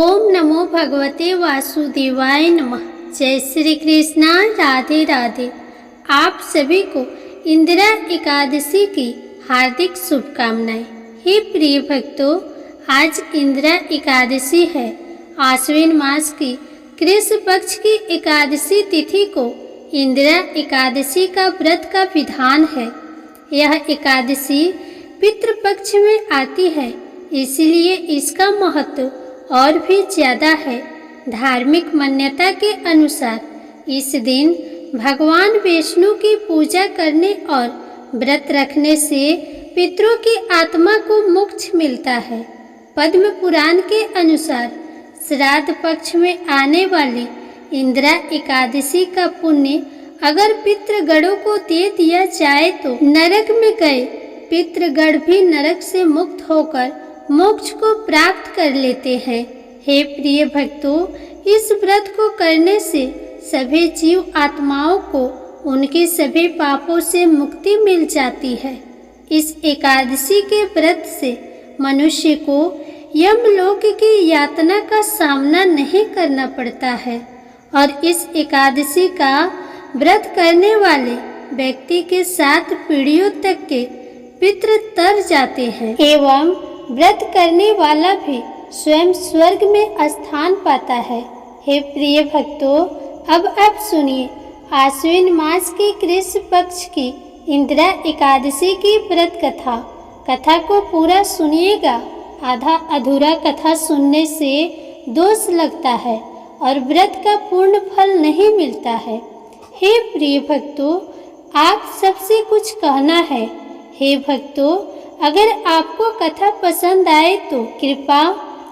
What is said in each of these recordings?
ओम नमो भगवते वासुदेवाय नमः। जय श्री कृष्णा, राधे राधे। आप सभी को इंदिरा एकादशी की हार्दिक शुभकामनाएं। हे प्रिय भक्तों, आज इंदिरा एकादशी है। आश्विन मास की कृष्ण पक्ष की एकादशी तिथि को इंदिरा एकादशी का व्रत का विधान है। यह एकादशी पितृपक्ष में आती है, इसलिए इसका महत्व और भी ज़्यादा है। धार्मिक मान्यता के अनुसार इस दिन भगवान विष्णु की पूजा करने और व्रत रखने से पितरों की आत्मा को मोक्ष मिलता है। पद्म पुराण के अनुसार श्राद्ध पक्ष में आने वाली इंदिरा एकादशी का पुण्य अगर पितृगणों को दे दिया जाए तो नरक में गए पितृगण भी नरक से मुक्त होकर मोक्ष को प्राप्त कर लेते हैं। हे प्रिय भक्तों, इस व्रत को करने से सभी जीव आत्माओं को उनके सभी पापों से मुक्ति मिल जाती है। इस एकादशी के व्रत से मनुष्य को यमलोक की यातना का सामना नहीं करना पड़ता है और इस एकादशी का व्रत करने वाले व्यक्ति के 7 पीढ़ियों तक के पितृ तर जाते हैं एवं व्रत करने वाला भी स्वयं स्वर्ग में स्थान पाता है। हे प्रिय भक्तों, अब आप सुनिए आश्विन मास के कृष्ण पक्ष की इंदिरा एकादशी की व्रत कथा। कथा को पूरा सुनिएगा। आधा अधूरा कथा सुनने से दोष लगता है और व्रत का पूर्ण फल नहीं मिलता है। हे प्रिय भक्तों, आप सबसे कुछ कहना है। हे भक्तों, अगर आपको कथा पसंद आए तो कृपया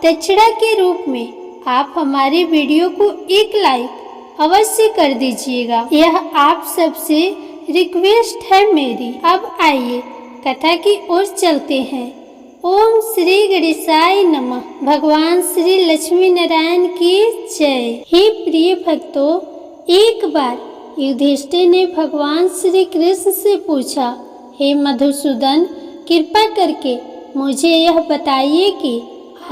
दक्षिणा के रूप में आप हमारे वीडियो को एक लाइक अवश्य कर दीजिएगा। यह आप सबसे रिक्वेस्ट है मेरी। अब आइए कथा की ओर चलते हैं। ओम श्री गणेशाय नमः। भगवान श्री लक्ष्मी नारायण की जय। हे प्रिय भक्तों, एक बार युधिष्ठिर ने भगवान श्री कृष्ण से पूछा, हे मधुसूदन, कृपा करके मुझे यह बताइए कि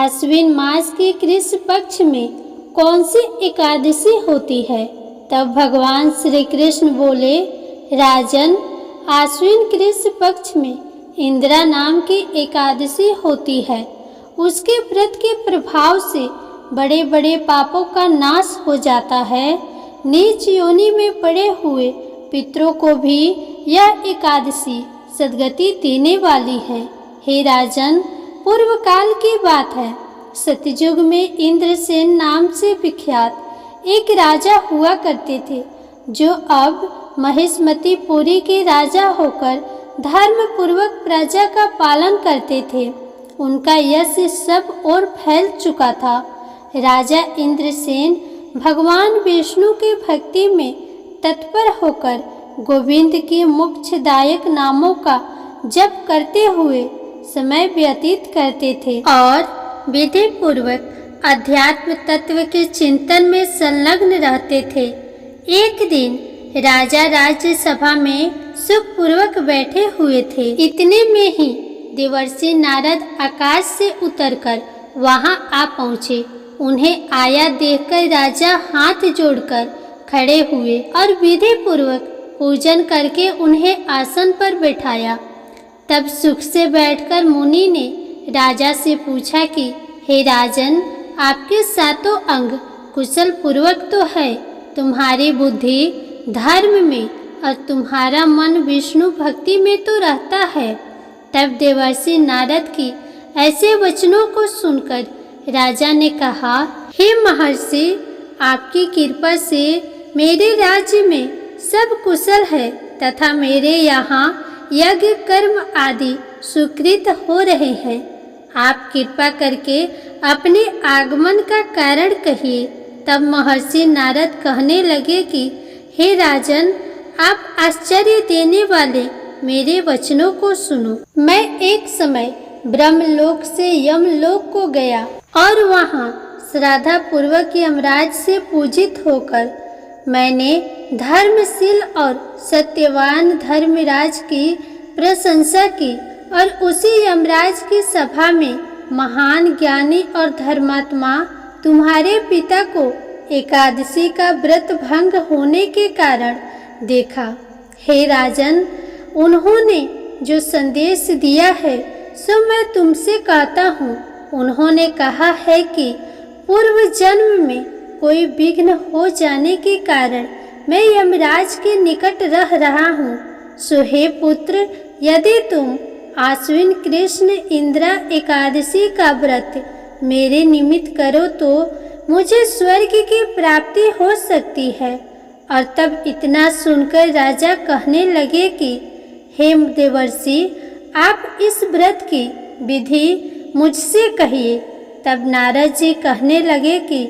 आश्विन मास के कृष्ण पक्ष में कौन सी एकादशी होती है। तब भगवान श्री कृष्ण बोले, राजन, आश्विन कृष्ण पक्ष में इंदिरा नाम की एकादशी होती है। उसके व्रत के प्रभाव से बड़े बड़े पापों का नाश हो जाता है। नीच योनि में पड़े हुए पितरों को भी यह एकादशी सद्गति देने वाली है। हे राजन, पूर्व काल की बात है। सतयुग में इंद्रसेन नाम से विख्यात एक राजा हुआ करते थे, जो अब महिष्मतीपुरी के राजा होकर धर्म पूर्वक प्रजा का पालन करते थे। उनका यश सब ओर फैल चुका था। राजा इंद्रसेन भगवान विष्णु की भक्ति में तत्पर होकर गोविंद के मोक्षदायक नामों का जप करते हुए समय व्यतीत करते थे और विधि पूर्वक अध्यात्म तत्व के चिंतन में संलग्न रहते थे। एक दिन राजा राज्यसभा में सुखपूर्वक बैठे हुए थे। इतने में ही देवर्षि नारद आकाश से उतरकर वहां आ पहुँचे। उन्हें आया देखकर राजा हाथ जोड़कर खड़े हुए और विधि पूर्वक पूजन करके उन्हें आसन पर बैठाया। तब सुख से बैठकर मुनि ने राजा से पूछा कि हे राजन, आपके 7 अंग कुशल पूर्वक तो है, तुम्हारी बुद्धि धर्म में और तुम्हारा मन विष्णु भक्ति में तो रहता है। तब देवर्षि नारद की ऐसे वचनों को सुनकर राजा ने कहा, हे महर्षि, आपकी कृपा से मेरे राज्य में सब कुशल है तथा मेरे यहाँ यज्ञ कर्म आदि सुकृत हो रहे हैं। आप कृपा करके अपने आगमन का कारण कहिए। तब महर्षि नारद कहने लगे कि हे राजन, आप आश्चर्य देने वाले मेरे वचनों को सुनो। मैं एक समय ब्रह्मलोक से यमलोक को गया और वहाँ श्रद्धा पूर्वक यमराज से पूजित होकर मैंने धर्मशील और सत्यवान धर्मराज की प्रशंसा की और उसी यमराज की सभा में महान ज्ञानी और धर्मात्मा तुम्हारे पिता को एकादशी का व्रत भंग होने के कारण देखा। हे राजन, उन्होंने जो संदेश दिया है सो मैं तुमसे कहता हूँ। उन्होंने कहा है कि पूर्व जन्म में कोई विघ्न हो जाने के कारण मैं यमराज के निकट रह रहा हूँ। सो हे पुत्र, यदि तुम आश्विन कृष्ण इंदिरा एकादशी का व्रत मेरे निमित्त करो तो मुझे स्वर्ग की प्राप्ति हो सकती है। और तब इतना सुनकर राजा कहने लगे कि हे देवर्षि, आप इस व्रत की विधि मुझसे कहिए। तब नारद जी कहने लगे कि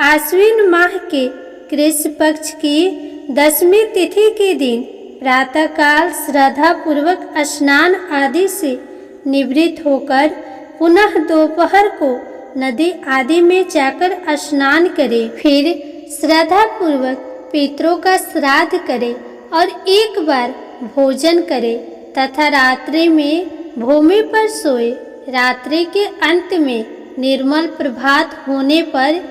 आश्विन माह के कृष्ण पक्ष की 10वीं तिथि के दिन प्रातःकाल श्रद्धा पूर्वक स्नान आदि से निवृत्त होकर पुनः दोपहर को नदी आदि में जाकर स्नान करे। फिर श्रद्धा पूर्वक पितरों का श्राद्ध करे और एक बार भोजन करे तथा रात्रि में भूमि पर सोए। रात्रि के अंत में निर्मल प्रभात होने पर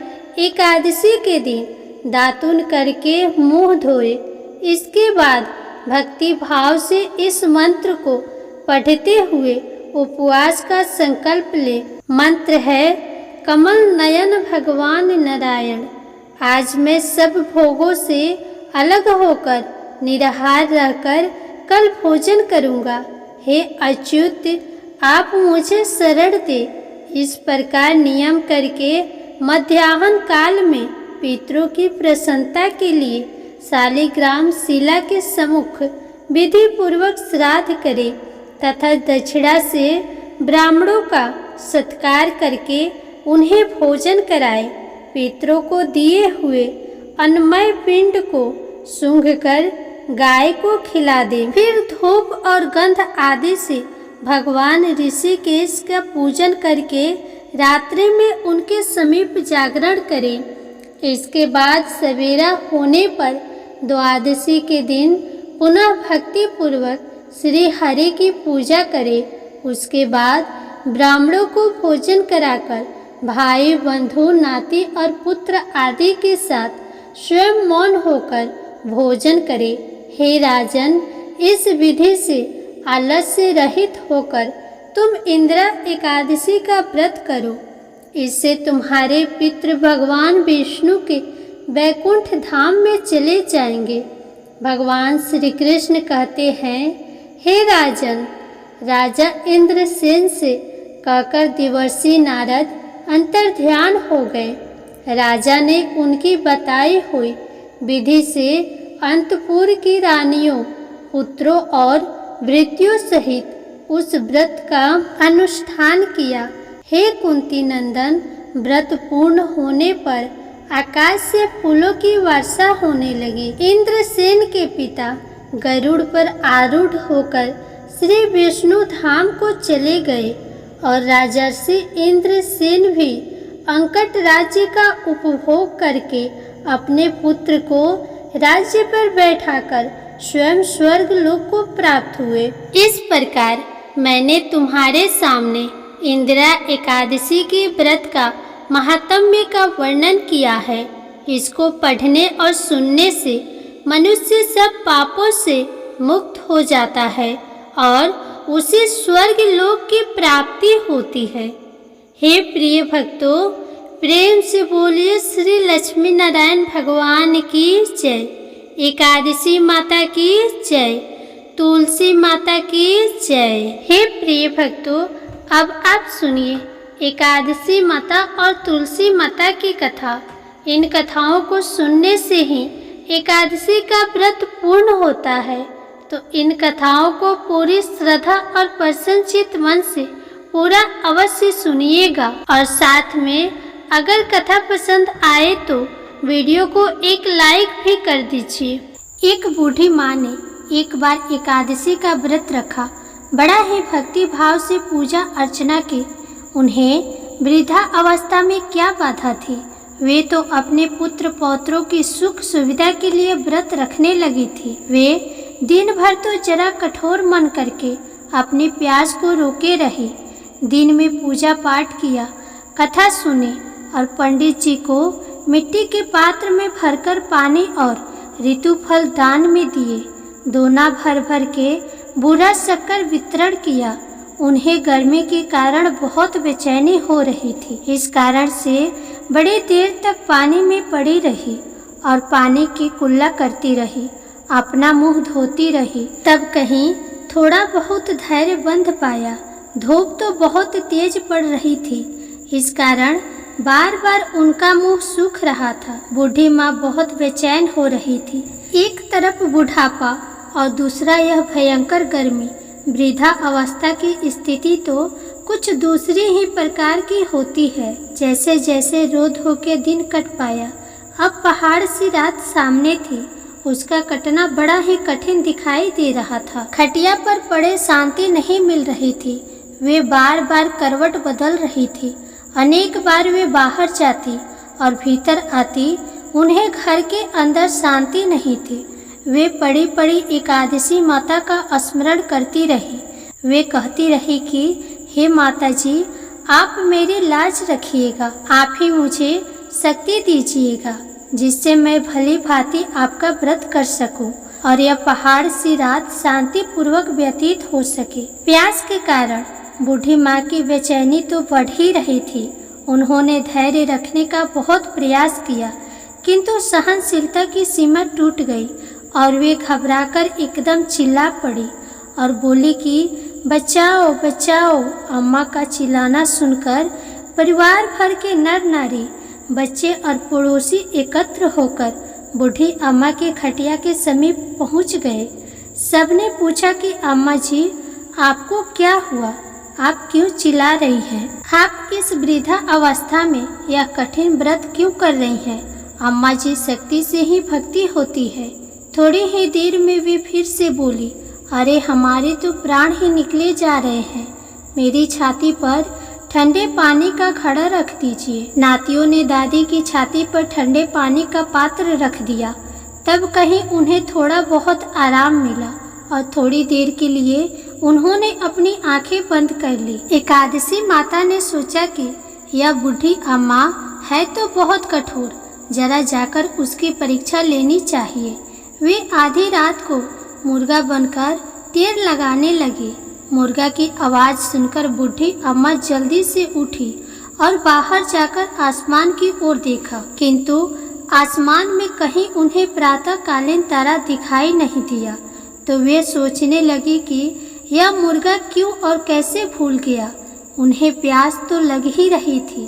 एकादशी के दिन दातुन करके मुंह धोए। इसके बाद भक्ति भाव से इस मंत्र को पढ़ते हुए उपवास का संकल्प ले। मंत्र है, कमल नयन भगवान नारायण, आज मैं सब भोगों से अलग होकर निराहार रहकर कल भोजन करूँगा। हे अच्युत, आप मुझे शरण दे। इस प्रकार नियम करके मध्याह्न काल में पितरों की प्रसन्नता के लिए शालिग्राम शिला के सम्मुख विधि पूर्वक श्राद्ध करे तथा दक्षिणा से ब्राह्मणों का सत्कार करके उन्हें भोजन कराए। पितरों को दिए हुए अन्नमय पिंड को सूंघकर गाय को खिला दे। फिर धूप और गंध आदि से भगवान ऋषिकेश का पूजन करके रात्रि में उनके समीप जागरण करें। इसके बाद सवेरा होने पर द्वादशी के दिन पुनः भक्ति पूर्वक श्री हरि की पूजा करें। उसके बाद ब्राह्मणों को भोजन कराकर भाई बंधु नाती और पुत्र आदि के साथ स्वयं मौन होकर भोजन करे। हे राजन, इस विधि से आलस्य रहित होकर तुम इंदिरा एकादशी का व्रत करो। इससे तुम्हारे पितृ भगवान विष्णु के वैकुंठ धाम में चले जाएंगे। भगवान श्री कृष्ण कहते हैं, हे राजन, राजा इंद्रसेन से कहकर देवर्षि नारद अंतर्ध्यान हो गए। राजा ने उनकी बताई हुई विधि से अंतपुर की रानियों, पुत्रों और वृत्तियों सहित उस व्रत का अनुष्ठान किया। हे कुंती नंदन, व्रत पूर्ण होने पर आकाश से फूलों की वर्षा होने लगी। इंद्रसेन के पिता गरुड़ पर आरूढ़ होकर श्री विष्णु धाम को चले गए और राजर्षि इंद्रसेन भी अंकट राज्य का उपभोग करके अपने पुत्र को राज्य पर बैठाकर स्वयं स्वर्ग लोक को प्राप्त हुए। इस प्रकार मैंने तुम्हारे सामने इंदिरा एकादशी के व्रत का महात्म्य का वर्णन किया है। इसको पढ़ने और सुनने से मनुष्य सब पापों से मुक्त हो जाता है और उसे स्वर्ग लोक की प्राप्ति होती है। हे प्रिय भक्तों, प्रेम से बोलिए श्री लक्ष्मी नारायण भगवान की जय, एकादशी माता की जय, तुलसी माता की जय। हे प्रिय भक्तों, अब आप सुनिए एकादशी माता और तुलसी माता की कथा। इन कथाओं को सुनने से ही एकादशी का व्रत पूर्ण होता है। तो इन कथाओं को पूरी श्रद्धा और प्रसन्नचित्त मन से पूरा अवश्य सुनिएगा और साथ में अगर कथा पसंद आए तो वीडियो को एक लाइक भी कर दीजिए। एक बूढ़ी माँ ने एक बार एकादशी का व्रत रखा। बड़ा ही भक्ति भाव से पूजा अर्चना की। उन्हें वृद्धा अवस्था में क्या बाधा थी। वे तो अपने पुत्र पौत्रों की सुख सुविधा के लिए व्रत रखने लगी थी। वे दिन भर तो जरा कठोर मन करके अपनी प्यास को रोके रही। दिन में पूजा पाठ किया, कथा सुनी और पंडित जी को मिट्टी के पात्र में भरकर पानी और ऋतुफल दान में दिए। दोना भर भर के बूढ़ा शक्कर वितरण किया। उन्हें गर्मी के कारण बहुत बेचैनी हो रही थी। इस कारण से बड़ी देर तक पानी में पड़ी रही और पानी की कुल्ला करती रही, अपना मुंह धोती रही। तब कहीं थोड़ा बहुत धैर्य बंध पाया। धूप तो बहुत तेज पड़ रही थी, इस कारण बार बार उनका मुंह सूख रहा था। बूढ़ी माँ बहुत बेचैन हो रही थी। एक तरफ बुढ़ापा और दूसरा यह भयंकर गर्मी। वृद्धा अवस्था की स्थिति तो कुछ दूसरी ही प्रकार की होती है। जैसे जैसे रोज होके दिन कट पाया, अब पहाड़ सी रात सामने थी। उसका कटना बड़ा ही कठिन दिखाई दे रहा था। खटिया पर पड़े शांति नहीं मिल रही थी। वे बार बार करवट बदल रही थी। अनेक बार वे बाहर जाती और भीतर आती। उन्हें घर के अंदर शांति नहीं थी। वे पड़ी पड़ी एकादशी माता का स्मरण करती रही। वे कहती रही कि हे माता जी, आप मेरी लाज रखिएगा। आप ही मुझे शक्ति दीजिएगा जिससे मैं भली भांति आपका व्रत कर सकूं और यह पहाड़ सी रात शांति पूर्वक व्यतीत हो सके। प्यास के कारण बूढ़ी माँ की बेचैनी तो बढ़ ही रही थी। उन्होंने धैर्य रखने का बहुत प्रयास किया, किंतु सहनशीलता की सीमा टूट गई और वे घबराकर एकदम चिल्ला पड़ी और बोली कि बचाओ बचाओ। अम्मा का चिल्लाना सुनकर परिवार भर के नर नारी, बच्चे और पड़ोसी एकत्र होकर बूढ़ी अम्मा के खटिया के समीप पहुंच गए। सबने पूछा कि अम्मा जी, आपको क्या हुआ? आप क्यों चिल्ला रही हैं? आप इस वृद्धा अवस्था में यह कठिन व्रत क्यों कर रही हैं? अम्मा जी, शक्ति से ही भक्ति होती है। थोड़ी ही देर में वे फिर से बोली, अरे हमारे तो प्राण ही निकले जा रहे हैं। मेरी छाती पर ठंडे पानी का घड़ा रख दीजिए। नातियों ने दादी की छाती पर ठंडे पानी का पात्र रख दिया। तब कहीं उन्हें थोड़ा बहुत आराम मिला और थोड़ी देर के लिए उन्होंने अपनी आंखें बंद कर ली। एकादशी माता ने सोचा कि यह बूढ़ी अम्मा है तो बहुत कठोर, जरा जाकर उसकी परीक्षा लेनी चाहिए। वे आधी रात को मुर्गा बनकर तीर लगाने लगी। मुर्गा की आवाज़ सुनकर बूढ़ी अम्मा जल्दी से उठी और बाहर जाकर आसमान की ओर देखा, किंतु आसमान में कहीं उन्हें प्रातःकालीन तारा दिखाई नहीं दिया। तो वे सोचने लगी कि यह मुर्गा क्यों और कैसे भूल गया। उन्हें प्यास तो लग ही रही थी।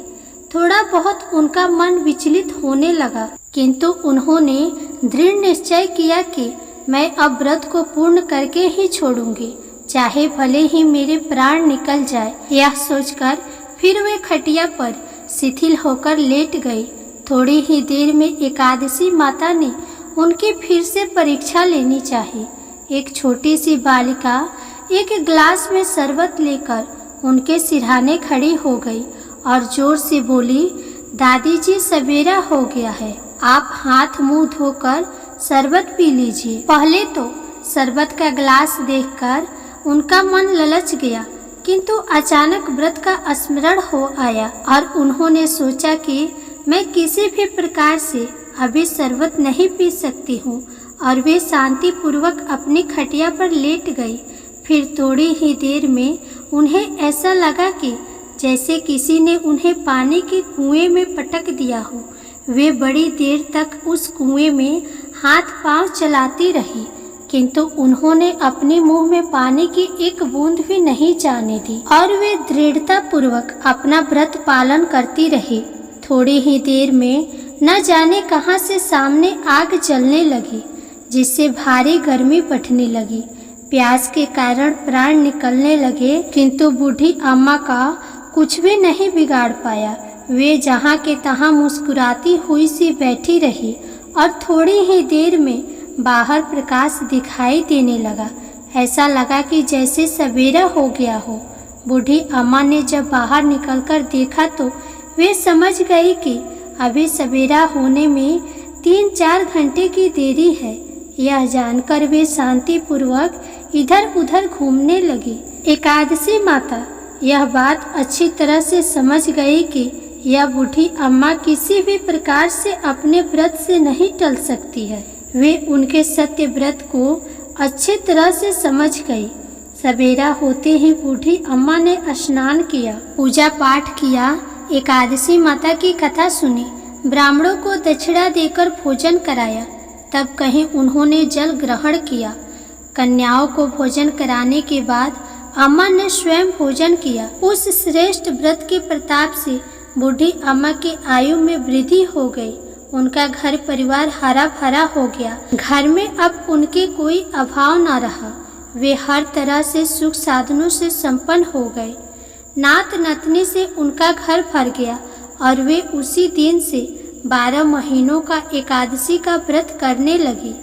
थोड़ा बहुत उनका मन विचलित होने लगा, किंतु उन्होंने दृढ़ निश्चय किया कि मैं अब व्रत को पूर्ण करके ही छोड़ूंगी, चाहे भले ही मेरे प्राण निकल जाए। यह सोचकर फिर वे खटिया पर शिथिल होकर लेट गई। थोड़ी ही देर में एकादशी माता ने उनकी फिर से परीक्षा लेनी चाहिए। एक छोटी सी बालिका एक गिलास में शरबत लेकर उनके सिरहाने खड़ी हो गई और जोर से बोली, दादी जी, सवेरा हो गया है, आप हाथ मुंह धोकर शरबत पी लीजिए। पहले तो शरबत का गिलास देखकर उनका मन ललच गया, किंतु अचानक व्रत का स्मरण हो आया और उन्होंने सोचा कि मैं किसी भी प्रकार से अभी शरबत नहीं पी सकती हूँ और वे शांति पूर्वक अपनी खटिया पर लेट गई। फिर थोड़ी ही देर में उन्हें ऐसा लगा कि जैसे किसी ने उन्हें पानी के कुएं में पटक दिया हो। वे बड़ी देर तक उस कुएं में हाथ पांव चलाती रही, किंतु उन्होंने अपने मुंह में पानी की एक बूंद भी नहीं जाने दी और वे दृढ़ता पूर्वक अपना व्रत पालन करती रही। थोड़ी ही देर में न जाने कहां से सामने आग जलने लगी, जिससे भारी गर्मी बढ़ने लगी। प्यास के कारण प्राण निकलने लगे, किंतु बूढ़ी अम्मा का कुछ भी नहीं बिगाड़ पाया। वे जहाँ के तहाँ मुस्कुराती हुई सी बैठी रही और थोड़ी ही देर में बाहर प्रकाश दिखाई देने लगा। ऐसा लगा कि जैसे सवेरा हो गया हो। बूढ़ी अम्मा ने जब बाहर निकलकर देखा तो वे समझ गई कि अभी सवेरा होने में 3-4 घंटे की देरी है। यह जानकर वे शांति पूर्वक इधर उधर घूमने लगी। एकादशी माता यह बात अच्छी तरह से समझ गई कि यह बूढ़ी अम्मा किसी भी प्रकार से अपने व्रत से नहीं टल सकती है। वे उनके सत्य व्रत को अच्छी तरह से समझ गई। सवेरा होते ही बूढ़ी अम्मा ने स्नान किया, पूजा पाठ किया, एकादशी माता की कथा सुनी, ब्राह्मणों को दक्षिणा देकर भोजन कराया। तब कहीं उन्होंने जल ग्रहण किया। कन्याओं को भोजन कराने के बाद अम्मा ने स्वयं भोजन किया। उस श्रेष्ठ व्रत के प्रताप से बूढ़ी अम्मा की आयु में वृद्धि हो गई। उनका घर परिवार हरा भरा हो गया। घर में अब उनके कोई अभाव न रहा। वे हर तरह से सुख साधनों से संपन्न हो गए। नात नतनी से उनका घर भर गया और वे उसी दिन से 12 महीनों का एकादशी का व्रत करने लगी।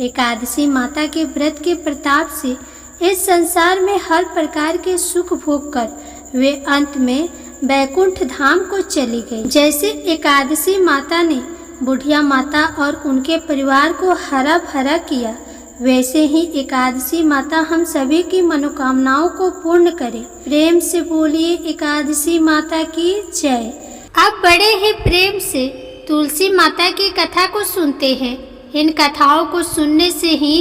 एकादशी माता के व्रत के प्रताप से इस संसार में हर प्रकार के सुख भोग कर वे अंत में बैकुंठ धाम को चली गई। जैसे एकादशी माता ने बुढ़िया माता और उनके परिवार को हरा भरा किया, वैसे ही एकादशी माता हम सभी की मनोकामनाओं को पूर्ण करे। प्रेम से बोलिए एकादशी माता की जय। अब बड़े ही प्रेम से तुलसी माता की कथा को सुनते हैं। इन कथाओं को सुनने से ही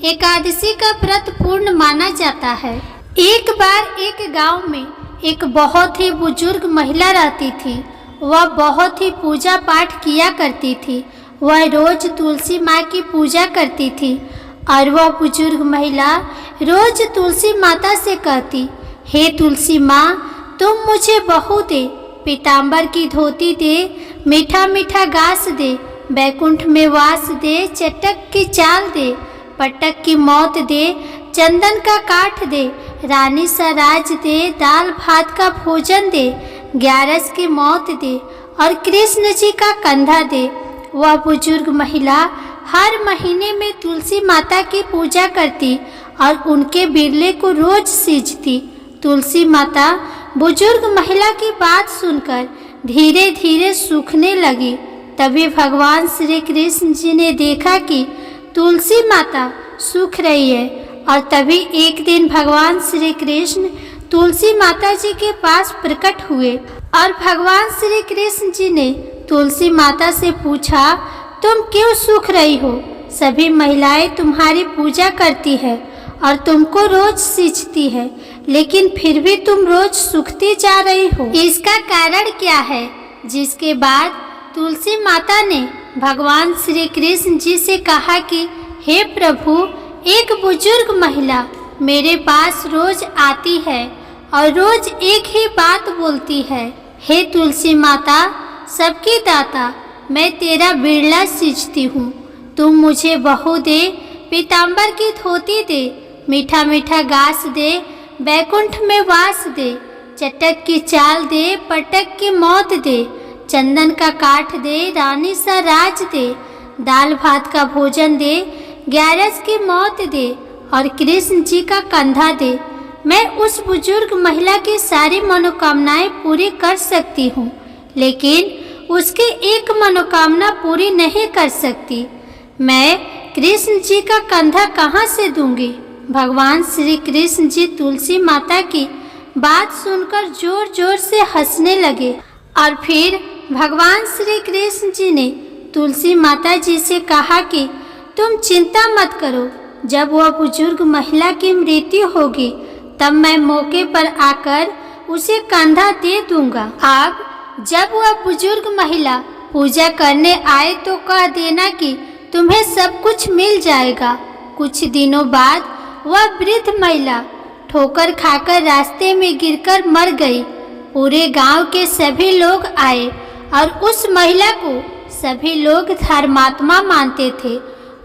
एकादशी का व्रत पूर्ण माना जाता है। एक बार एक गांव में एक बहुत ही बुजुर्ग महिला रहती थी। वह बहुत ही पूजा पाठ किया करती थी। वह रोज तुलसी माँ की पूजा करती थी और वह बुजुर्ग महिला रोज तुलसी माता से कहती, हे तुलसी माँ, तुम मुझे बहू दे, पीताम्बर की धोती दे, मीठा मीठा घास दे, बैकुंठ में वास दे, चटक की चाल दे, पटक की मौत दे, चंदन का काठ दे, रानी सा राज दे, दाल भात का भोजन दे, ग्यारस की मौत दे और कृष्ण जी का कंधा दे। वह बुजुर्ग महिला हर महीने में तुलसी माता की पूजा करती और उनके बिरले को रोज सींचती। तुलसी माता बुजुर्ग महिला की बात सुनकर धीरे धीरे सूखने लगी। तभी भगवान श्री कृष्ण जी ने देखा कि तुलसी माता सूख रही है और तभी एक दिन भगवान श्री कृष्ण तुलसी माता जी के पास प्रकट हुए और भगवान श्री कृष्ण जी ने तुलसी माता से पूछा, तुम क्यों सूख रही हो? सभी महिलाएं तुम्हारी पूजा करती है और तुमको रोज सींचती है, लेकिन फिर भी तुम रोज सूखती जा रही हो। इसका कारण क्या है? जिसके बाद तुलसी माता ने भगवान श्री कृष्ण जी से कहा कि हे प्रभु, एक बुजुर्ग महिला मेरे पास रोज आती है और रोज एक ही बात बोलती है, हे तुलसी माता, सबकी दाता, मैं तेरा बिरला सींचती हूँ, तुम मुझे बहू दे, पीताम्बर की धोती दे, मीठा मीठा घास दे, बैकुंठ में वास दे, चटक की चाल दे, पटक की मौत दे, चंदन का काठ दे, रानी सा राज दे, दाल भात का भोजन दे, ग्यारस की मौत दे और कृष्ण जी का कंधा दे। मैं उस बुजुर्ग महिला की सारी मनोकामनाएं पूरी कर सकती हूँ, लेकिन उसकी एक मनोकामना पूरी नहीं कर सकती। मैं कृष्ण जी का कंधा कहाँ से दूंगी? भगवान श्री कृष्ण जी तुलसी माता की बात सुनकर जोर जोर से हंसने लगे और फिर भगवान श्री कृष्ण जी ने तुलसी माता जी से कहा कि तुम चिंता मत करो, जब वह बुजुर्ग महिला की मृत्यु होगी तब मैं मौके पर आकर उसे कंधा दे दूंगा। अब जब वह बुजुर्ग महिला पूजा करने आए तो कह देना कि तुम्हें सब कुछ मिल जाएगा। कुछ दिनों बाद वह वृद्ध महिला ठोकर खाकर रास्ते में गिरकर मर गई। पूरे गांव के सभी लोग आए और उस महिला को सभी लोग धर्मात्मा मानते थे।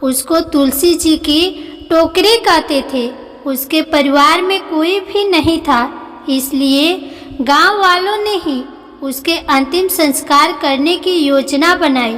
उसको तुलसी जी की टोकरी कहते थे। उसके परिवार में कोई भी नहीं था, इसलिए गांव वालों ने ही उसके अंतिम संस्कार करने की योजना बनाई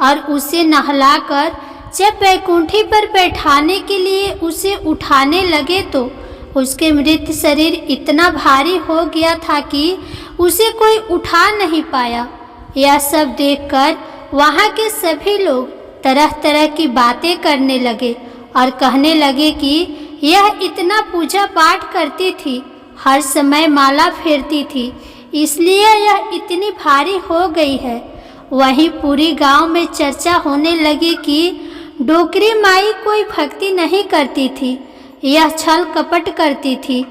और उसे नहलाकर जब बैकुंठी पर बैठाने के लिए उसे उठाने लगे तो उसके मृत शरीर इतना भारी हो गया था कि उसे कोई उठा नहीं पाया। यह सब देखकर वहाँ के सभी लोग तरह तरह की बातें करने लगे और कहने लगे कि यह इतना पूजा पाठ करती थी, हर समय माला फेरती थी, इसलिए यह इतनी भारी हो गई है। वहीं पूरी गांव में चर्चा होने लगी कि डोकरी माई कोई भक्ति नहीं करती थी, यह छल कपट करती थी।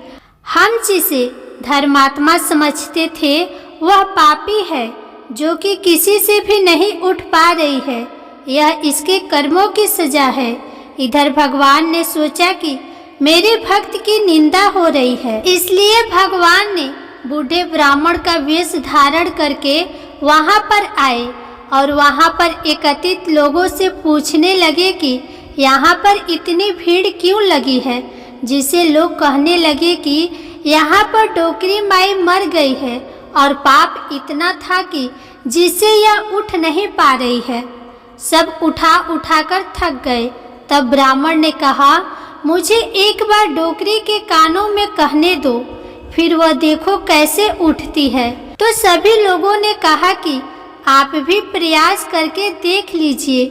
हम जिसे धर्मात्मा समझते थे वह पापी है जो कि किसी से भी नहीं उठ पा रही है। यह इसके कर्मों की सजा है। इधर भगवान ने सोचा कि मेरे भक्त की निंदा हो रही है, इसलिए भगवान ने बूढ़े ब्राह्मण का वेश धारण करके वहां पर आए और वहां पर एकत्रित लोगों से पूछने लगे कि यहाँ पर इतनी भीड़ क्यों लगी है, जिसे लोग कहने लगे कि यहाँ पर डोकरी माई मर गई है और पाप इतना था कि जिससे यह उठ नहीं पा रही है। सब उठाकर थक गए। तब ब्राह्मण ने कहा, मुझे एक बार डोकरी के कानों में कहने दो, फिर वह देखो कैसे उठती है। तो सभी लोगों ने कहा कि आप भी प्रयास करके देख लीजिए।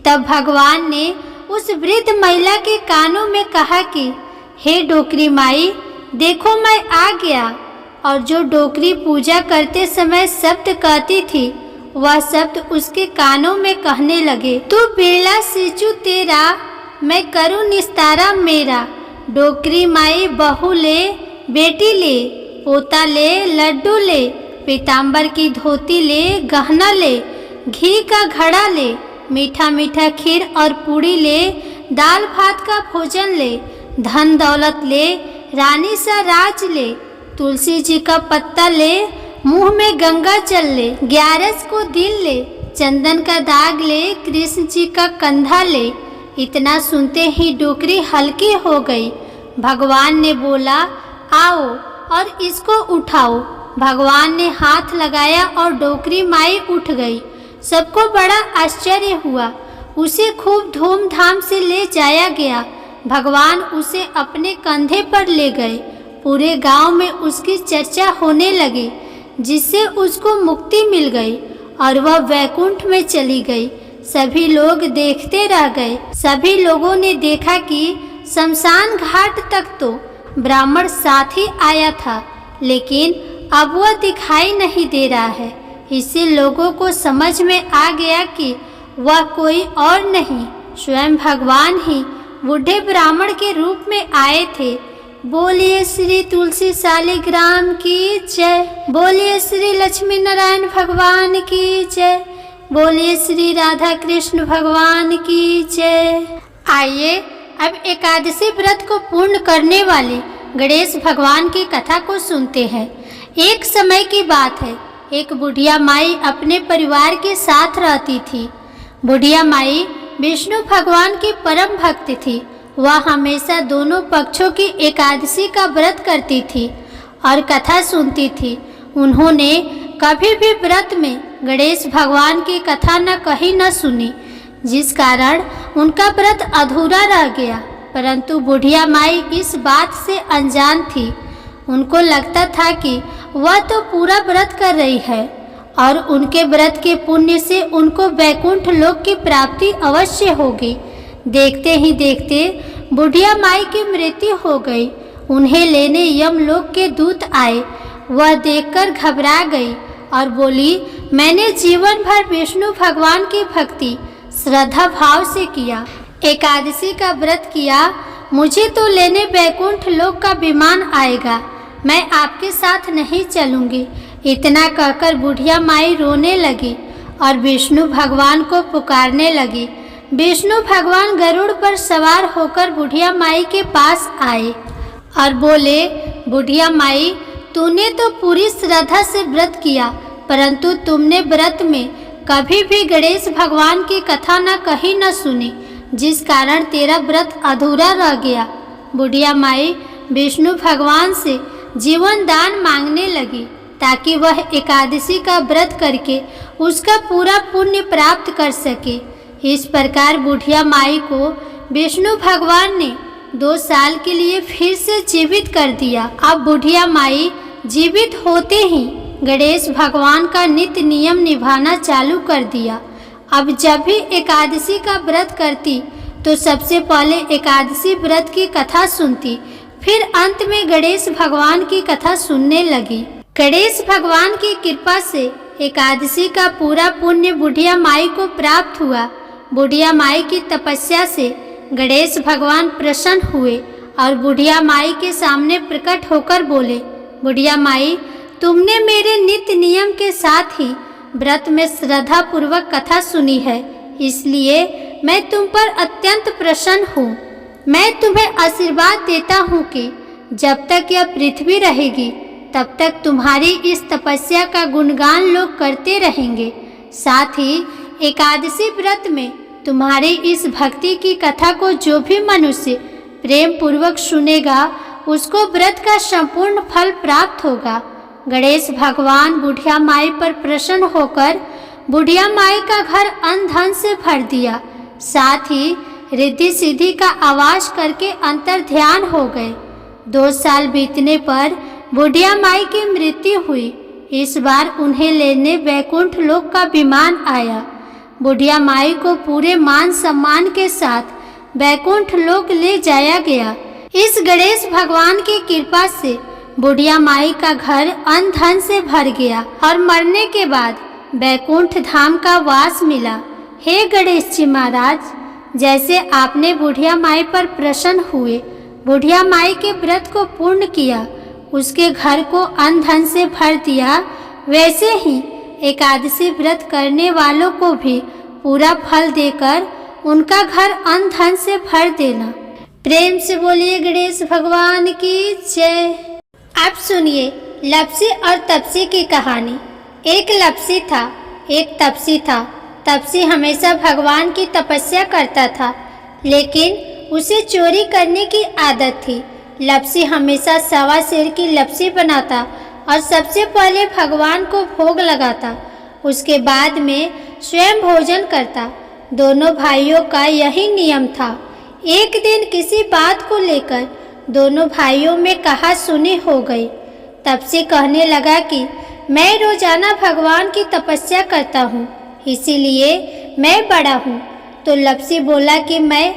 तब भगवान ने उस वृद्ध महिला के कानों में कहा कि हे डोकरी माई, देखो मैं आ गया। और जो डोकरी पूजा करते समय शब्द कहती थी वह शब्द उसके कानों में कहने लगे, तू बेड़ा सिचू तेरा, मैं करूँ निस्तारा मेरा। डोकरी माई बहू ले, बेटी ले, पोता ले, लड्डू ले, पीताम्बर की धोती ले, गहना ले, घी का घड़ा ले, मीठा मीठा खीर और पूड़ी ले, दाल भात का भोजन ले, धन दौलत ले, रानी सा राज ले, तुलसी जी का पत्ता ले, मुंह में गंगा जल ले, 11 को दिल ले, चंदन का दाग ले, कृष्ण जी का कंधा ले। इतना सुनते ही डोकरी हल्की हो गई। भगवान ने बोला, आओ और इसको उठाओ। भगवान ने हाथ लगाया और डोकरी माई उठ गई। सबको बड़ा आश्चर्य हुआ। उसे खूब धूमधाम से ले जाया गया। भगवान उसे अपने कंधे पर ले गए। पूरे गांव में उसकी चर्चा होने लगी, जिससे उसको मुक्ति मिल गई और वह वैकुंठ में चली गई। सभी लोग देखते रह गए। सभी लोगों ने देखा कि शमशान घाट तक तो ब्राह्मण साथ ही आया था, लेकिन अब वह दिखाई नहीं दे रहा है। इससे लोगों को समझ में आ गया कि वह कोई और नहीं, स्वयं भगवान ही बूढ़े ब्राह्मण के रूप में आए थे। बोलिए श्री तुलसी शालिग्राम की जय। बोलिए श्री लक्ष्मी नारायण भगवान की जय। बोलिए श्री राधा कृष्ण भगवान की जय। आइए अब एकादशी व्रत को पूर्ण करने वाले गणेश भगवान की कथा को सुनते हैं। एक समय की बात है, एक बुढ़िया माई अपने परिवार के साथ रहती थी। बुढ़िया माई विष्णु भगवान की परम भक्त थी। वह हमेशा दोनों पक्षों की एकादशी का व्रत करती थी और कथा सुनती थी। उन्होंने कभी भी व्रत में गणेश भगवान की कथा न कही न सुनी, जिस कारण उनका व्रत अधूरा रह गया। परंतु बुढ़िया माई इस बात से अनजान थी। उनको लगता था कि वह तो पूरा व्रत कर रही है और उनके व्रत के पुण्य से उनको वैकुंठ लोक की प्राप्ति अवश्य होगी। देखते ही देखते बुढ़िया माई की मृत्यु हो गई। उन्हें लेने यमलोक के दूत आए। वह देखकर घबरा गई और बोली, मैंने जीवन भर विष्णु भगवान की भक्ति श्रद्धा भाव से किया, एकादशी का व्रत किया, मुझे तो लेने वैकुंठ लोक का विमान आएगा, मैं आपके साथ नहीं चलूंगी। इतना कहकर बुढ़िया माई रोने लगी और विष्णु भगवान को पुकारने लगी। विष्णु भगवान गरुड़ पर सवार होकर बुढ़िया माई के पास आए और बोले, बुढ़िया माई, तूने तो पूरी श्रद्धा से व्रत किया, परंतु तुमने व्रत में कभी भी गणेश भगवान की कथा न कही न सुनी, जिस कारण तेरा व्रत अधूरा रह गया। बुढ़िया माई विष्णु भगवान से जीवन दान मांगने लगी ताकि वह एकादशी का व्रत करके उसका पूरा पुण्य प्राप्त कर सके। इस प्रकार बुढ़िया माई को विष्णु भगवान ने 2 साल के लिए फिर से जीवित कर दिया। अब बुढ़िया माई जीवित होते ही गणेश भगवान का नित्य नियम निभाना चालू कर दिया। अब जब भी एकादशी का व्रत करती तो सबसे पहले एकादशी व्रत की कथा सुनती, फिर अंत में गणेश भगवान की कथा सुनने लगी। गणेश भगवान की कृपा से एकादशी का पूरा पुण्य बुढ़िया माई को प्राप्त हुआ। बुढ़िया माई की तपस्या से गणेश भगवान प्रसन्न हुए और बुढ़िया माई के सामने प्रकट होकर बोले, बुढ़िया माई, तुमने मेरे नित्य नियम के साथ ही व्रत में श्रद्धा पूर्वक कथा सुनी है, इसलिए मैं तुम पर अत्यंत प्रसन्न हूँ। मैं तुम्हें आशीर्वाद देता हूँ कि जब तक यह पृथ्वी रहेगी तब तक तुम्हारी इस तपस्या का गुणगान लोग करते रहेंगे। साथ ही एकादशी व्रत में तुम्हारी इस भक्ति की कथा को जो भी मनुष्य प्रेम पूर्वक सुनेगा उसको व्रत का संपूर्ण फल प्राप्त होगा। गणेश भगवान बुढ़िया माई पर प्रसन्न होकर बुढ़िया माई का घर अन्न धन से भर दिया। साथ ही रिद्धि सिद्धि का आवाज करके अंतर ध्यान हो गए। 2 साल बीतने पर बुढ़िया माई की मृत्यु हुई। इस बार उन्हें लेने वैकुंठ लोक का विमान आया। बुढ़िया माई को पूरे मान सम्मान के साथ वैकुंठ लोक ले जाया गया। इस गणेश भगवान की कृपा से बुढ़िया माई का घर अन्न धन से भर गया और मरने के बाद वैकुंठ धाम का वास मिला। हे गणेश जी महाराज, जैसे आपने बुढ़िया माई पर प्रसन्न हुए, बुढ़िया माई के व्रत को पूर्ण किया, उसके घर को अन्न धन से भर दिया, वैसे ही एकादशी व्रत करने वालों को भी पूरा फल देकर उनका घर अन्न धन से भर देना। प्रेम से बोलिए गणेश भगवान की जय। अब सुनिए लप्सी और तपसी की कहानी। एक लप्सी था, एक तपसी था। तपसी हमेशा भगवान की तपस्या करता था, लेकिन उसे चोरी करने की आदत थी। लप्सी हमेशा सवा सेर की लप्सी बनाता और सबसे पहले भगवान को भोग लगाता, उसके बाद में स्वयं भोजन करता। दोनों भाइयों का यही नियम था। एक दिन किसी बात को लेकर दोनों भाइयों में कहा सुनी हो गई। तपसी कहने लगा कि मैं रोजाना भगवान की तपस्या करता हूँ, इसीलिए मैं बड़ा हूँ। तो लप्सी बोला कि मैं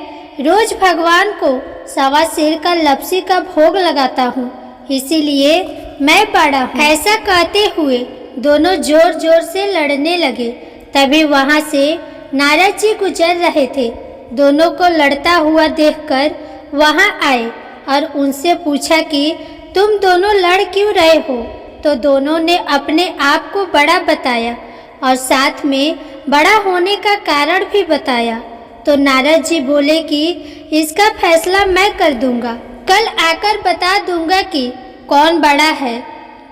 रोज भगवान को सवा सेर का लप्सी का भोग लगाता हूँ, इसीलिए मैं बड़ा हूँ। ऐसा कहते हुए दोनों जोर जोर से लड़ने लगे। तभी वहाँ से नारद जी गुजर रहे थे। दोनों को लड़ता हुआ देखकर वहाँ आए और उनसे पूछा कि तुम दोनों लड़ क्यों रहे हो। तो दोनों ने अपने आप को बड़ा बताया और साथ में बड़ा होने का कारण भी बताया। तो नारद जी बोले कि इसका फैसला मैं कर दूंगा, कल आकर बता दूंगा कि कौन बड़ा है।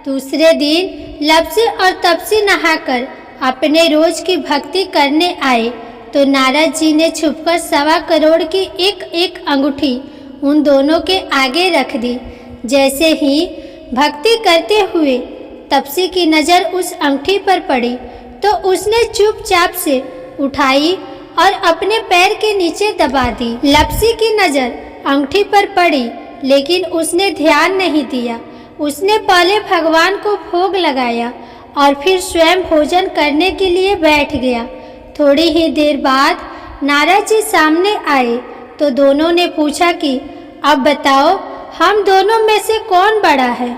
दूसरे दिन लप्सी और तपसी नहाकर अपने रोज की भक्ति करने आए। तो नारद जी ने छुपकर 1.25 करोड़ की एक एक अंगूठी उन दोनों के आगे रख दी। जैसे ही भक्ति करते हुए तपसी की नज़र उस अंगूठी पर पड़ी तो उसने चुपचाप से उठाई और अपने पैर के नीचे दबा दी। लप्सी की नज़र अंगूठी पर पड़ी, लेकिन उसने ध्यान नहीं दिया। उसने पहले भगवान को भोग लगाया और फिर स्वयं भोजन करने के लिए बैठ गया। थोड़ी ही देर बाद नारद जी सामने आए तो दोनों ने पूछा कि अब बताओ हम दोनों में से कौन बड़ा है।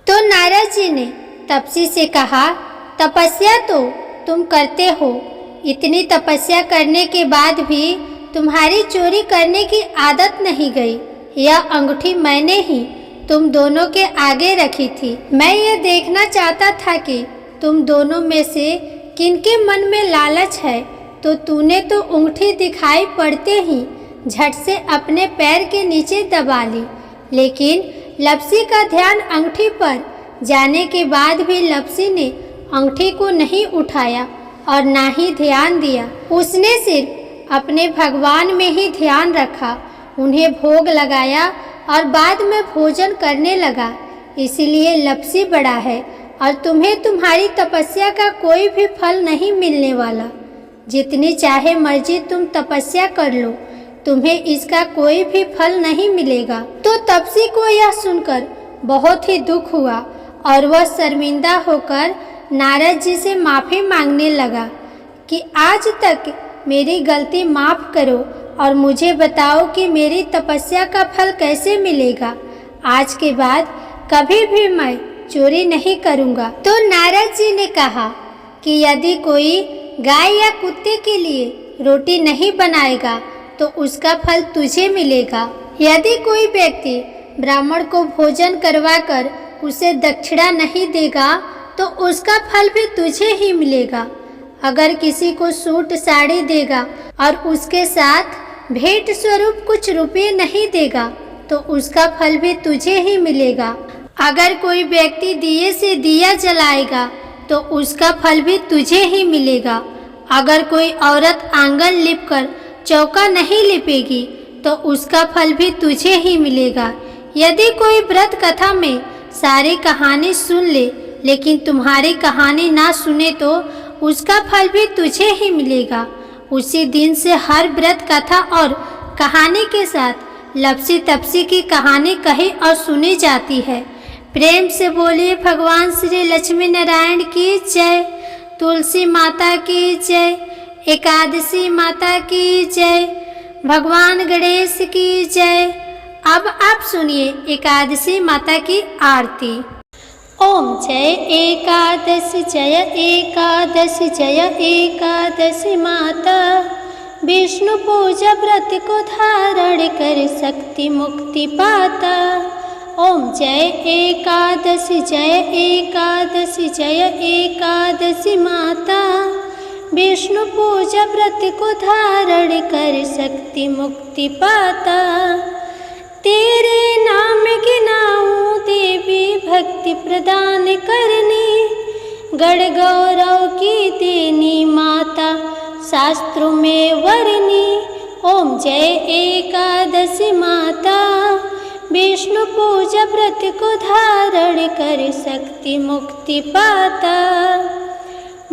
तो नारद जी ने तपसी से कहा, तपस्या तो तुम करते हो, इतनी तपस्या करने के बाद भी तुम्हारी चोरी करने की आदत नहीं गई। यह अंगूठी मैंने ही तुम दोनों के आगे रखी थी। मैं ये देखना चाहता था कि तुम दोनों में से किनके मन में लालच है। तो तूने तो अंगूठी दिखाई पड़ते ही झट से अपने पैर के नीचे दबा ली, लेकिन लप्सी का ध्यान अंगूठी पर जाने के बाद भी लप्सी ने अंगूठी को नहीं उठाया और ना ही ध्यान दिया। उसने सिर्फ अपने भगवान में ही ध्यान रखा, उन्हें भोग लगाया और बाद में भोजन करने लगा। इसीलिए लप्सी बड़ा है और तुम्हें तुम्हारी तपस्या का कोई भी फल नहीं मिलने वाला। जितनी चाहे मर्जी तुम तपस्या कर लो, तुम्हें इसका कोई भी फल नहीं मिलेगा। तो तपसी को यह सुनकर बहुत ही दुख हुआ और वह शर्मिंदा होकर नारद जी से माफ़ी मांगने लगा कि आज तक मेरी गलती माफ़ करो और मुझे बताओ कि मेरी तपस्या का फल कैसे मिलेगा। आज के बाद कभी भी मैं चोरी नहीं करूँगा। तो नारद जी ने कहा कि यदि कोई गाय या कुत्ते के लिए रोटी नहीं बनाएगा तो उसका फल तुझे मिलेगा। यदि कोई व्यक्ति ब्राह्मण को भोजन करवाकर उसे दक्षिणा नहीं देगा तो उसका फल भी तुझे ही मिलेगा। अगर किसी को सूट साड़ी देगा और उसके साथ भेंट स्वरूप कुछ रुपये नहीं देगा तो उसका फल भी तुझे ही मिलेगा। अगर कोई व्यक्ति दिए से दिया जलाएगा तो उसका फल भी तुझे ही मिलेगा। अगर कोई औरत आंगन लिपकर चौका नहीं लिपेगी तो उसका फल भी तुझे ही मिलेगा। यदि कोई व्रत कथा में सारी कहानी सुन ले लेकिन तुम्हारी कहानी ना सुने तो उसका फल भी तुझे ही मिलेगा। उसी दिन से हर व्रत कथा और कहानी के साथ लपसी तपसी की कहानी कही और सुनी जाती है। प्रेम से बोलिए भगवान श्री लक्ष्मी नारायण की जय, तुलसी माता की जय, एकादशी माता की जय, भगवान गणेश की जय। अब आप सुनिए एकादशी माता की आरती। ओम जय एकादशी जय एकादशी जय एकादशी माता, विष्णु पूजा व्रत को धारण कर शक्ति मुक्ति पाता। ओम जय एकादशी जय एकादशी जय एकादशी माता, विष्णु पूजा व्रत को धारण कर शक्ति मुक्ति पाता। तेरे नाम गिनाऊं देवी भक्ति प्रदान करनी, गण गौरव की देनी माता शास्त्रों में वर्णी। ओम जय एकादशी माता, विष्णु पूजा व्रत को धारण कर शक्ति मुक्ति पाता।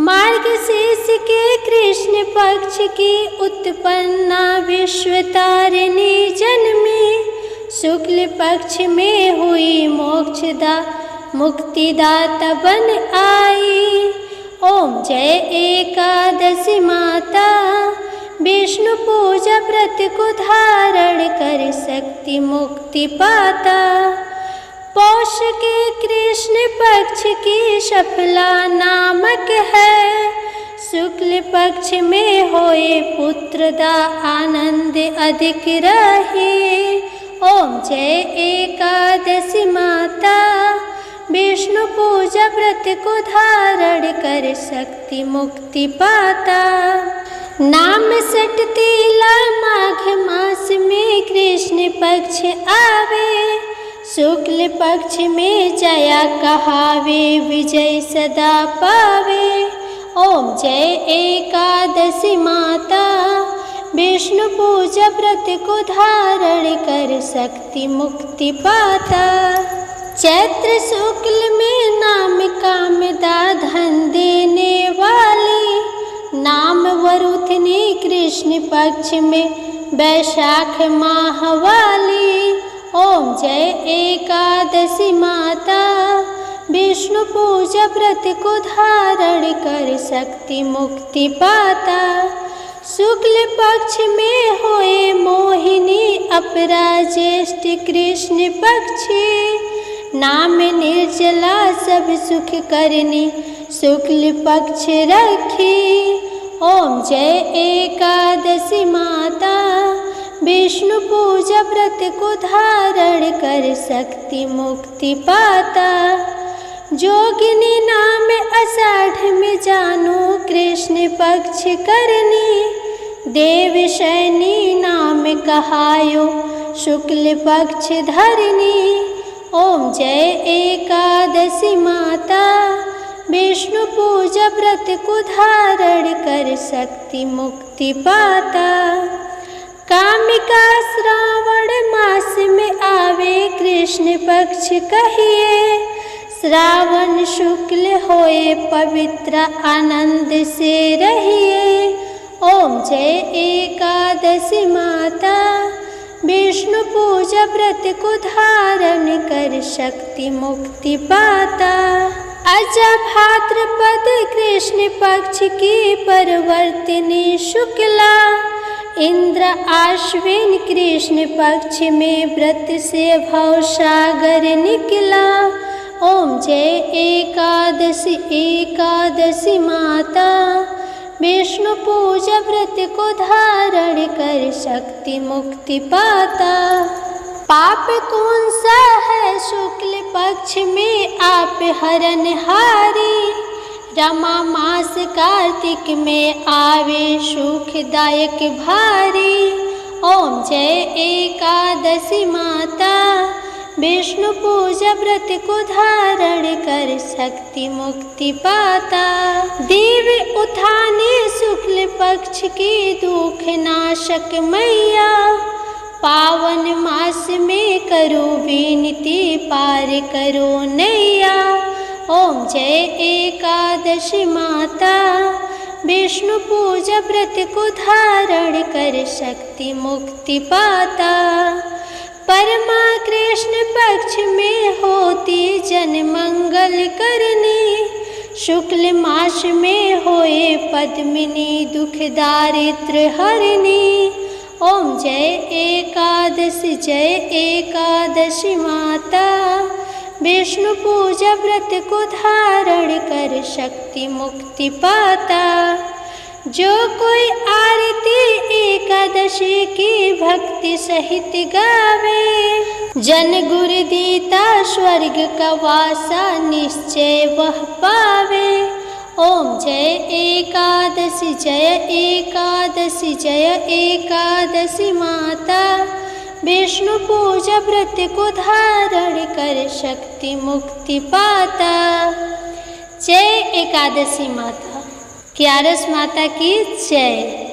मार्गशीर्ष के कृष्ण पक्ष की उत्पन्ना विश्व तारिणी जन्मी, शुक्ल पक्ष में हुई मोक्षदा मुक्तिदाता बन आई। ओम जय एकादशी माता, विष्णु पूजा व्रत को धारण कर शक्ति मुक्ति पाता। पौष के कृष्ण पक्ष की सफला नामक है, शुक्ल पक्ष में होए पुत्रदा आनंद अधिक रहे। ओम जय एकादशी माता, विष्णु पूजा व्रत को धारण कर शक्ति मुक्ति पाता। नाम सटतीला माघ मास में कृष्ण पक्ष आवे, शुक्ल पक्ष में जया कहावे विजय सदा पावे। ओम जय एकादशी माता, विष्णु पूजा व्रत को धारण कर शक्ति मुक्ति पाता। चैत्र शुक्ल में नाम कामदा धन देने वाली, नाम वरुथनी कृष्ण पक्ष में वैशाख माह वाली। ओम जय एकादशी माता, विष्णु पूजा व्रत को धारण कर शक्ति मुक्ति पाता। शुक्ल पक्ष में होए मोहिनी अपरा ज्येष्ठ कृष्ण पक्षी, नाम निर्जला सब सुख करनी शुक्ल पक्ष रखी। ओम जय एकादशी माता, विष्णु पूजा व्रत को धारण कर शक्ति मुक्ति पाता। जोगिनी नाम आषाढ़ में जानो कृष्ण पक्ष करनी, देव शैनी नाम कहायो शुक्ल पक्ष धरनी। ओम जय एकादशी माता, विष्णु पूजा व्रत को धारण कर शक्ति मुक्ति पाता। कामिका श्रावण मास में आवे कृष्ण पक्ष कहिए, श्रावण शुक्ल होए पवित्र आनंद से रहिए। ओम जय एकादशी माता, विष्णु पूजा व्रत को धारण कर शक्ति मुक्ति पाता। अजा भाद्रपद कृष्ण पक्ष की परिवर्तिनी शुक्ला, इंद्र आश्विन कृष्ण पक्ष में व्रत से भवसागर निकला। ओम जय एकादशी एकादशी माता, विष्णु पूजा व्रत को धारण कर शक्ति मुक्ति पाता। पाप कौन सा है शुक्ल पक्ष में आप हरनहारी, रमा मास कार्तिक में आवे सुखदायक भारी। ओम जय एकादशी माता, विष्णु पूजा व्रत को धारण कर शक्ति मुक्ति पाता। देव उठाने शुक्ल पक्ष की दुख नाशक मैया, पावन मास में करो विनती पार करो नैया। ओम जय एकादशी माता, विष्णु पूजा व्रत को धारण कर शक्ति मुक्ति पाता। परमा कृष्ण पक्ष में होती जन मंगल करनी, शुक्ल मास में होए पद्मिनी दुख दारिद्र हरनी। ओम जय एकादशी माता, विष्णु पूजा व्रत को धारण कर शक्ति मुक्ति पाता। जो कोई आरती एकादशी की भक्ति सहित गावे, जन गुरु दीता स्वर्ग का वासा निश्चय वह पावे। ओम जय एकादशी जय एकादशी माता, विष्णु पूजा व्रत को धारण कर शक्ति मुक्ति पाता। जय एकादशी माता, क्यारस माता की जय।